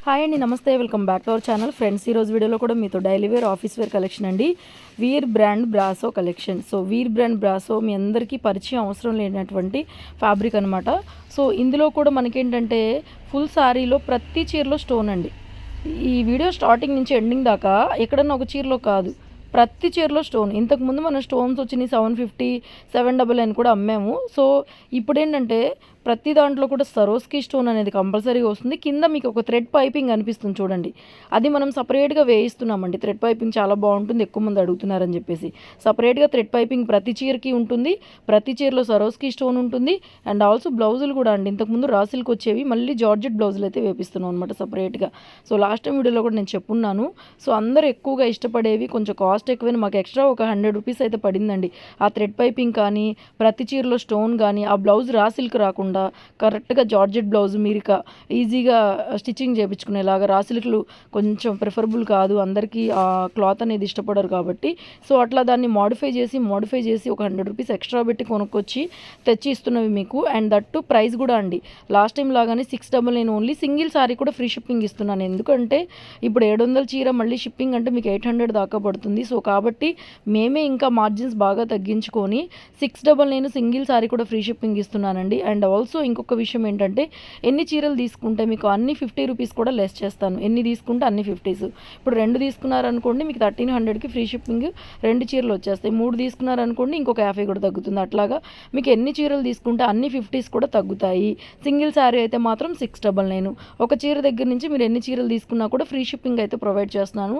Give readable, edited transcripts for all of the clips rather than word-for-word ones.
Hi అండి, నమస్తే, welcome back to our channel. Friends, ఈరోజు వీడియోలో కూడా మీతో daily wear, office wear collection అండి. Veer brand Brasso collection. So Veer brand Brasso మీ అందరికీ పరిచయం అవసరం లేనటువంటి ఫ్యాబ్రిక్ అనమాట. సో ఇందులో కూడా మనకేంటంటే ఫుల్ శారీలో ప్రతి చీరలో స్టోన్ అండి. ఈ వీడియో స్టార్టింగ్ నుంచి ఎండింగ్ దాకా ఎక్కడన్నా ఒక చీరలో కాదు, ప్రతి చీరలో స్టోన్. ఇంతకుముందు మనం స్టోన్స్ వచ్చినాయి 750, 799 కూడా అమ్మాము. సో ఇప్పుడు ఏంటంటే ప్రతి దాంట్లో కూడా సరోస్కి స్టోన్ అనేది కంపల్సరీగా వస్తుంది. కింద మీకు ఒక థ్రెడ్ పైపింగ్ అనిపిస్తుంది చూడండి, అది మనం సపరేట్గా వేయిస్తున్నామండి. థ్రెడ్ పైపింగ్ చాలా బాగుంటుంది, ఎక్కువ మంది అడుగుతున్నారని చెప్పేసి సపరేట్గా థ్రెడ్ పైపింగ్ ప్రతి చీరకి ఉంటుంది. ప్రతి చీరలో సరోస్కి స్టోన్ ఉంటుంది. అండ్ ఆల్సో బ్లౌజులు కూడా అండి, ఇంతకుముందు రాసిల్కి వచ్చేవి, మళ్ళీ జార్జెట్ బ్లౌజులు అయితే వేపిస్తున్నాం అనమాట సపరేట్గా. సో లాస్ట్ టైం వీడియోలో కూడా నేను చెప్పున్నాను. సో అందరూ ఎక్కువగా ఇష్టపడేవి, కొంచెం కాస్ట్ ఎక్కువైనా మాకు ఎక్స్ట్రా ఒక 100 రూపీస్ అయితే పడిందండి. ఆ థ్రెడ్ పైపింగ్ కానీ, ప్రతి చీరలో స్టోన్ కానీ, ఆ బ్లౌజ్ రాసిల్కి రాకుండా కరెక్ట్గా జార్జెట్ బ్లౌజ్ మీరు ఈజీగా స్టిచ్చింగ్ చేయించుకునేలాగా. రాసిల్కులు కొంచెం ప్రిఫరబుల్ కాదు, అందరికీ ఆ క్లాత్ అనేది ఇష్టపడరు కాబట్టి. సో అట్లా దాన్ని మోడిఫై చేసి ఒక 100 రూపీస్ ఎక్స్ట్రా పెట్టి కొనుక్కొచ్చి తెచ్చి ఇస్తున్నవి మీకు. అండ్ దట్టు ప్రైస్ కూడా అండి లాస్ట్ టైం లాగానే 699 ఓన్లీ. సింగిల్ సారీ కూడా ఫ్రీ షిప్పింగ్ ఇస్తున్నాను, ఎందుకంటే ఇప్పుడు 700 చీర మళ్ళీ షిప్పింగ్ అంటే మీకు 800 దాకా పడుతుంది. సో కాబట్టి మేమే ఇంకా మార్జిన్స్ బాగా తగ్గించుకొని 699 సింగిల్ సారీ కూడా ఫ్రీ షిప్పింగ్ ఇస్తున్నానండి. అండ్ ఆల్సో ఇంకొక విషయం ఏంటంటే, ఎన్ని చీరలు తీసుకుంటే మీకు అన్ని 50 రూపీస్ కూడా లెస్ చేస్తాను. ఎన్ని తీసుకుంటే అన్ని 50s. ఇప్పుడు 2 తీసుకున్నారనుకోండి మీకు 1300కి ఫ్రీ షిప్పింగ్ 2 చీరలు వచ్చేస్తాయి. 3 తీసుకున్నారనుకోండి ఇంకొక 50 కూడా తగ్గుతుంది. అట్లాగా మీకు ఎన్ని చీరలు తీసుకుంటే అన్ని 50s కూడా తగ్గుతాయి. సింగిల్ శారీ అయితే మాత్రం 699. ఒక చీర దగ్గర నుంచి మీరు ఎన్ని చీరలు తీసుకున్నా కూడా ఫ్రీ షిప్పింగ్ అయితే ప్రొవైడ్ చేస్తున్నాను.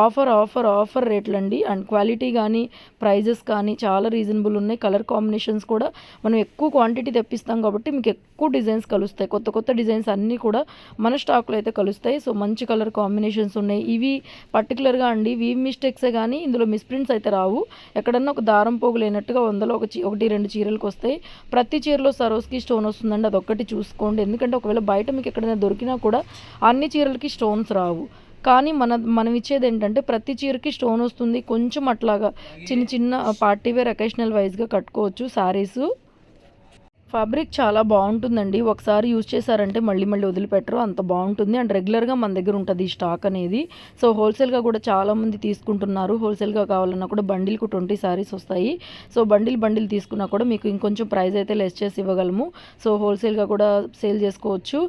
ఆఫర్ రేట్లు అండి. అండ్ క్వాలిటీ కానీ, ప్రైజెస్ కానీ చాలా రీజనబుల్ ఉన్నాయి. కలర్ కాంబినేషన్స్ కూడా మనం ఎక్కువ క్వాంటిటీ తెప్పిస్తాం కాబట్టి మీకు ఎక్కువ డిజైన్స్ కలుస్తాయి. కొత్త డిజైన్స్ అన్నీ కూడా మన స్టాక్లో అయితే కలుస్తాయి. సో మంచి కలర్ కాంబినేషన్స్ ఉన్నాయి. ఇవి పర్టికులర్గా అండి వీవ్ మిస్టేక్సే కానీ ఇందులో మిస్ప్రింట్స్ అయితే రావు. ఎక్కడన్నా ఒక దారం పోగు లేనట్టుగా 100లో 1-2 చీరలకు వస్తాయి. ప్రతి చీరలో సరోస్కి స్టోన్ వస్తుందండి, అదొక్కటి చూసుకోండి. ఎందుకంటే ఒకవేళ బయట మీకు ఎక్కడైనా దొరికినా కూడా అన్ని చీరలకి స్టోన్స్ రావు. కానీ మనం ఇచ్చేది ఏంటంటే ప్రతి చీరకి స్టోన్ వస్తుంది. కొంచెం అట్లాగా చిన్న పార్టీ వేర్ అకేషనల్ వైజ్గా కట్టుకోవచ్చు శారీస్. ఫ్యాబ్రిక్ చాలా బాగుంటుందండి, ఒకసారి యూజ్ చేశారంటే మళ్ళీ వదిలిపెట్టరు, అంత బాగుంటుంది. అండ్ రెగ్యులర్గా మన దగ్గర ఉంటుంది ఈ స్టాక్ అనేది. సో హోల్సేల్గా కూడా చాలామంది తీసుకుంటున్నారు. హోల్సేల్గా కావాలన్నా కూడా బండిల్కు 20 శారీస్ వస్తాయి. సో బండిల్ తీసుకున్నా కూడా మీకు ఇంకొంచెం ప్రైస్ అయితే లెస్ చేసి ఇవ్వగలము. సో హోల్సేల్గా కూడా సేల్ చేసుకోవచ్చు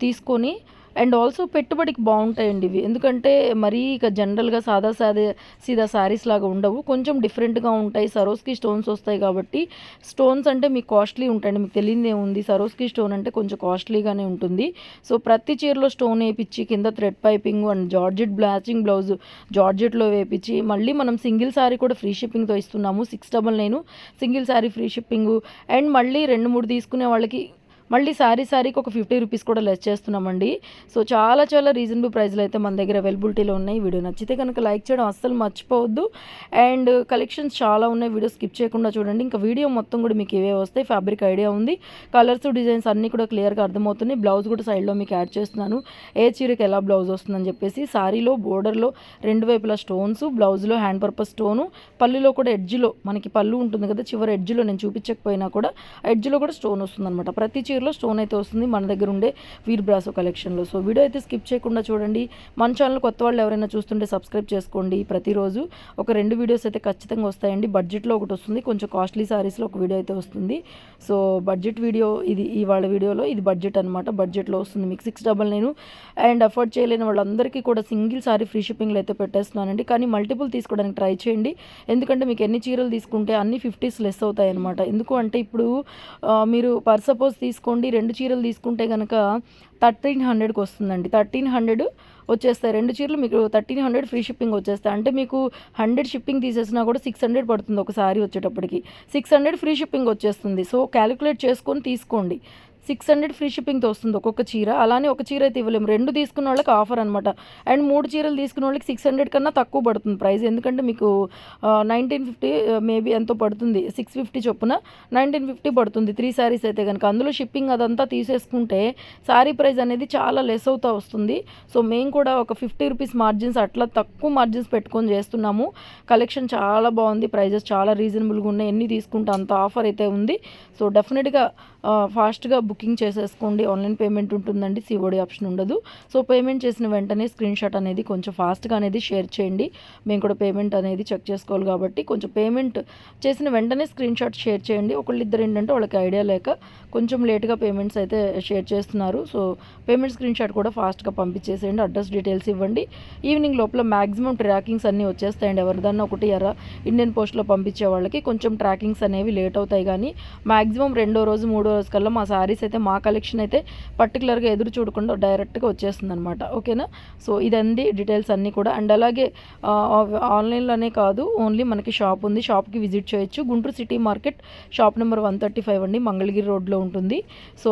తీసుకొని. అండ్ ఆల్సో పెట్టుబడికి బాగుంటాయండి ఇవి, ఎందుకంటే మరీ ఇక జనరల్గా సీదా శారీస్ లాగా ఉండవు, కొంచెం డిఫరెంట్గా ఉంటాయి. సరోస్కి స్టోన్స్ వస్తాయి కాబట్టి స్టోన్స్ అంటే మీకు కాస్ట్లీ ఉంటాయండి. మీకు తెలియదే ఉంది, సరోస్కి స్టోన్ అంటే కొంచెం కాస్ట్లీగానే ఉంటుంది. సో ప్రతి చీరలో స్టోన్ వేయించి కింద thread piping and georgette matching blouse జార్జెట్లో వేయించి మళ్ళీ మనం సింగిల్ శారీ కూడా ఫ్రీ షిప్పింగ్తో ఇస్తున్నాము. 699 single sari free shipping. And మళ్ళీ 2-3 తీసుకునే వాళ్ళకి మళ్ళీ శారీకి ఒక 50 రూపీస్ కూడా లెస్ చేస్తున్నామండి. సో చాలా రీజనబుల్ ప్రైస్లో అయితే మన దగ్గర అవైలబిలిటీలో ఉన్నాయి. వీడియో నచ్చితే కనుక లైక్ చేయడం అస్సలు మర్చిపోవద్దు. అండ్ కలెక్షన్స్ చాలా ఉన్నాయి, వీడియో స్కిప్ చేయకుండా చూడండి. ఇంకా వీడియో మొత్తం కూడా మీకు ఇవే వస్తాయి. ఫ్యాబ్రిక్ ఐడియా ఉంది, కలర్స్ డిజైన్స్ అన్నీ కూడా క్లియర్గా అర్థమవుతున్నాయి. బ్లౌజ్ కూడా సైడ్లో మీకు యాడ్ చేస్తున్నాను, ఏ చీరకి ఎలా బ్లౌజ్ వస్తుందని చెప్పేసి. శారీలో బోర్డర్లో 2 వైపులా స్టోన్స్, బ్లౌజ్లో హ్యాండ్ పర్పస్ స్టోను, పళ్ళులో కూడా ఎడ్జ్లో మనకి పళ్ళు ఉంటుంది కదా, చివరి ఎడ్జ్లో నేను చూపించకపోయినా కూడా ఎడ్జ్లో కూడా స్టోన్ వస్తుంది అనమాట. ప్రతి చీరలో స్టోన్ అయితే వస్తుంది మన దగ్గర ఉండే వీర్ బ్రాసో కలెక్షన్లో. సో వీడియో అయితే స్కిప్ చేయకుండా చూడండి. మన ఛానల్ కొత్త వాళ్ళు ఎవరైనా చూస్తుంటే సబ్స్క్రైబ్ చేసుకోండి. ప్రతిరోజు ఒక 2 వీడియోస్ అయితే ఖచ్చితంగా వస్తాయండి. బడ్జెట్లో ఒకటి వస్తుంది, కొంచెం కాస్ట్లీ సారీస్లో ఒక వీడియో అయితే వస్తుంది. సో బడ్జెట్ వీడియో ఇది, ఇవాళ వీడియోలో ఇది బడ్జెట్ అనమాట. బడ్జెట్లో వస్తుంది మీకు 699. అండ్ అఫోర్డ్ చేయలేని వాళ్ళందరికీ కూడా సింగిల్ సారీ ఫ్రీ షిప్పింగ్లో అయితే పెట్టేస్తున్నానండి. కానీ మల్టిపుల్ తీసుకోవడానికి ట్రై చేయండి, ఎందుకంటే మీకు ఎన్ని చీరలు తీసుకుంటే అన్ని 50s లెస్ అవుతాయి అనమాట. ఎందుకు అంటే ఇప్పుడు మీరు పర్ సపోజ్ తీసుకోండి, 2 చీరలు తీసుకుంటే కనుక 1300కి వస్తుందండి. 1300 వచ్చేస్తాయి 2 చీరలు, మీకు 1300 ఫ్రీ షిప్పింగ్ వచ్చేస్తాయి. అంటే మీకు 100 షిప్పింగ్ తీసేసినా కూడా 600 పడుతుంది ఒక సారీ వచ్చేటప్పటికి. 600 ఫ్రీ షిప్పింగ్ వచ్చేస్తుంది. సో క్యాలిక్యులేట్ చేసుకొని తీసుకోండి. 600 ఫ్రీ షిప్పింగ్తో వస్తుంది ఒక్కొక్క చీర. అలానే ఒక చీర అయితే ఇవ్వలేము, 2 తీసుకున్న వాళ్ళకి ఆఫర్ అనమాట. అండ్ 3 చీరలు తీసుకున్న వాళ్ళకి 600 కన్నా తక్కువ పడుతుంది ప్రైస్, ఎందుకంటే మీకు 1950 మేబీ ఎంతో పడుతుంది, 650 చొప్పున 1950 పడుతుంది 3 శారీస్ అయితే కనుక. అందులో షిప్పింగ్ అదంతా తీసేసుకుంటే శారీ ప్రైస్ అనేది చాలా లెస్ అవుతా వస్తుంది. సో మేము కూడా ఒక 50 రూపీస్ మార్జిన్స్ అట్లా తక్కువ మార్జిన్స్ పెట్టుకొని చేస్తున్నాము. కలెక్షన్ చాలా బాగుంది, ప్రైజెస్ చాలా రీజనబుల్గా ఉన్నాయి. ఎన్ని తీసుకుంటే అంత ఆఫర్ అయితే ఉంది. సో డెఫినెట్గా ఫాస్ట్గా బుకింగ్ చేసేసుకోండి. ఆన్లైన్ పేమెంట్ ఉంటుందండి, సిఓడి ఆప్షన్ ఉండదు. సో పేమెంట్ చేసిన వెంటనే స్క్రీన్ షాట్ అనేది కొంచెం ఫాస్ట్గా అనేది షేర్ చేయండి. మేము కూడా పేమెంట్ అనేది చెక్ చేసుకోవాలి కాబట్టి కొంచెం పేమెంట్ చేసిన వెంటనే స్క్రీన్ షాట్ షేర్ చేయండి. ఒకళ్ళిద్దరు ఏంటంటే వాళ్ళకి ఐడియా లేక కొంచెం లేట్గా పేమెంట్స్ అయితే షేర్ చేస్తున్నారు. సో పేమెంట్ స్క్రీన్ షాట్ కూడా ఫాస్ట్గా పంపించేసేయండి. అడ్రస్ డీటెయిల్స్ ఇవ్వండి. ఈవినింగ్ లోపల మ్యాక్సిమం ట్రాకింగ్స్ అన్నీ వచ్చేస్తాయండి. ఎవరిదన్నా ఒకటి ఇండియన్ పోస్ట్లో పంపించే వాళ్ళకి కొంచెం ట్రాకింగ్స్ అనేవి లేట్ అవుతాయి, కానీ మ్యాక్సిమం రెండో రోజు మూడో రోజు కల్లా మా శారీస్ అయితే, మా కలెక్షన్ అయితే పర్టికులర్గా ఎదురు చూడకుండా డైరెక్ట్గా వచ్చేస్తుంది అనమాట. ఓకేనా? సో ఇదండి డీటెయిల్స్ అన్నీ కూడా. అండ్ అలాగే ఆన్లైన్లోనే కాదు, ఓన్లీ మనకి షాప్ ఉంది, షాప్కి విజిట్ చేయొచ్చు. Guntur city market shop number 135 అండి, మంగళగిరి రోడ్లో ఉంటుంది. సో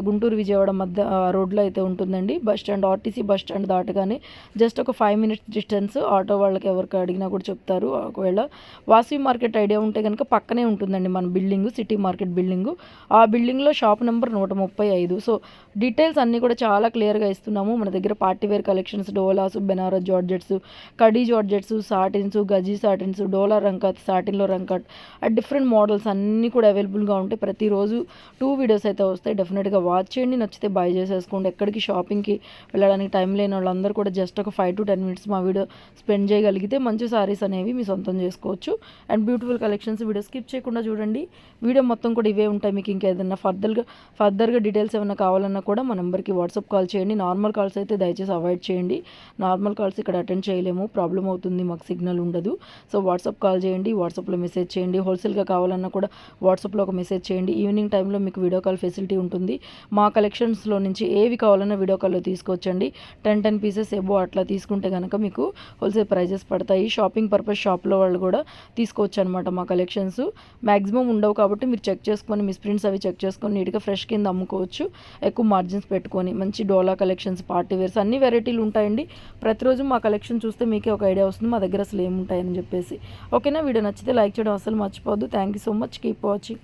గుంటూరు విజయవాడ మధ్య రోడ్లో అయితే ఉంటుందండి. Bus stand, RTC bus stand దాటగానే జస్ట్ ఒక 5 minutes డిస్టెన్స్. ఆటో వాళ్ళకి ఎవరికి అడిగినా కూడా చెప్తారు. ఒకవేళ వాసవి మార్కెట్ ఐడియా ఉంటే కనుక పక్కనే ఉంటుందండి మన బిల్డింగ్, సిటీ మార్కెట్ బిల్డింగు. ఆ బిల్డింగ్లో షాప్ నెంబర్ 135. సో డీటెయిల్స్ అన్నీ కూడా చాలా క్లియర్గా ఇస్తున్నాము. మన దగ్గర పార్టీవేర్ కలెక్షన్స్, డోలాస్, బెనారస్ జార్జెట్స్, కడీ జార్జెట్స్, సాటిన్స్, గజీ సాటిన్స్, డోలా రంకత్, సాటిన్లో రంకత్, డిఫరెంట్ మోడల్స్ అన్నీ కూడా అవైలబుల్గా ఉంటాయి. ప్రతిరోజు 2 వీడియోస్ అయితే వస్తాయి. డెఫినెట్గా వాచ్ చేయండి, నచ్చితే బై చేసేసుకోండి. ఎక్కడికి షాపింగ్కి వెళ్ళడానికి టైం లేని వాళ్ళందరూ కూడా జస్ట్ ఒక 5 to 10 minutes మా వీడియో స్పెండ్ చేయగలిగితే మంచి సారీస్ అనేవి మీ సొంతం చేసుకోవచ్చు. And beautiful collections. Video skip చేయకుండా చూడండి. వీడియో మొత్తం కూడా ఇవే ఉంటాయి. మీకు ఇంకేదైనా ఫర్దర్గా డీటెయిల్స్ ఏమైనా కావాలన్నా కూడా మా నెంబర్కి వాట్సాప్ కాల్ చేయండి. నార్మల్ కాల్స్ అయితే దయచేసి అవాయిడ్ చేయండి. నార్మల్ కాల్స్ ఇక్కడ అటెండ్ చేయలేము, ప్రాబ్లం అవుతుంది, మాకు సిగ్నల్ ఉండదు. సో వాట్సాప్ కాల్ చేయండి, వాట్సాప్లో మెసేజ్ చేయండి. హోల్సేల్గా కావాలన్నా కూడా వాట్సాప్లో ఒక మెసేజ్ చేయండి. ఈవినింగ్ టైంలో మీకు వీడియో కాల్ ఫెసిలిటీ ఉంటుంది. మా కలెక్షన్స్లో నుంచి ఏవి కావాలన్నా వీడియో కాల్లో తీసుకోవచ్చండి. 10 పీసెస్ ఎబో అట్లా తీసుకుంటే కనుక మీకు హోల్సేల్ ప్రైజెస్ పడతాయి. షాపింగ్ పర్పస్ షాప్లో వాళ్ళు కూడా తీసుకోవచ్చు అనమాట. మా కలెక్షన్స్ మ్యాక్సిమం ఉండవు కాబట్టి మీరు చెక్ చేసుకొని, మీ ప్రింట్స్ అవి చెక్ చేసుకొని నీట్గా ఫ్రెష్ కింద అమ్ముకోవచ్చు. ఎక్కువ మార్జిన్స్ పెట్టుకొని మంచి డోలా కలెక్షన్స్, పార్టీ వేర్స్ అన్ని వెరైటీలు ఉంటాయండి. ప్రతిరోజు మా కలెక్షన్ చూస్తే మీకే ఒక ఐడియా వస్తుంది మా దగ్గర అసలు ఏముంటాయని చెప్పేసి. ఓకేనా? వీడియో నచ్చితే లైక్ చేయడం అసలు మర్చిపోవద్దు. Thank you so much. Keep watching.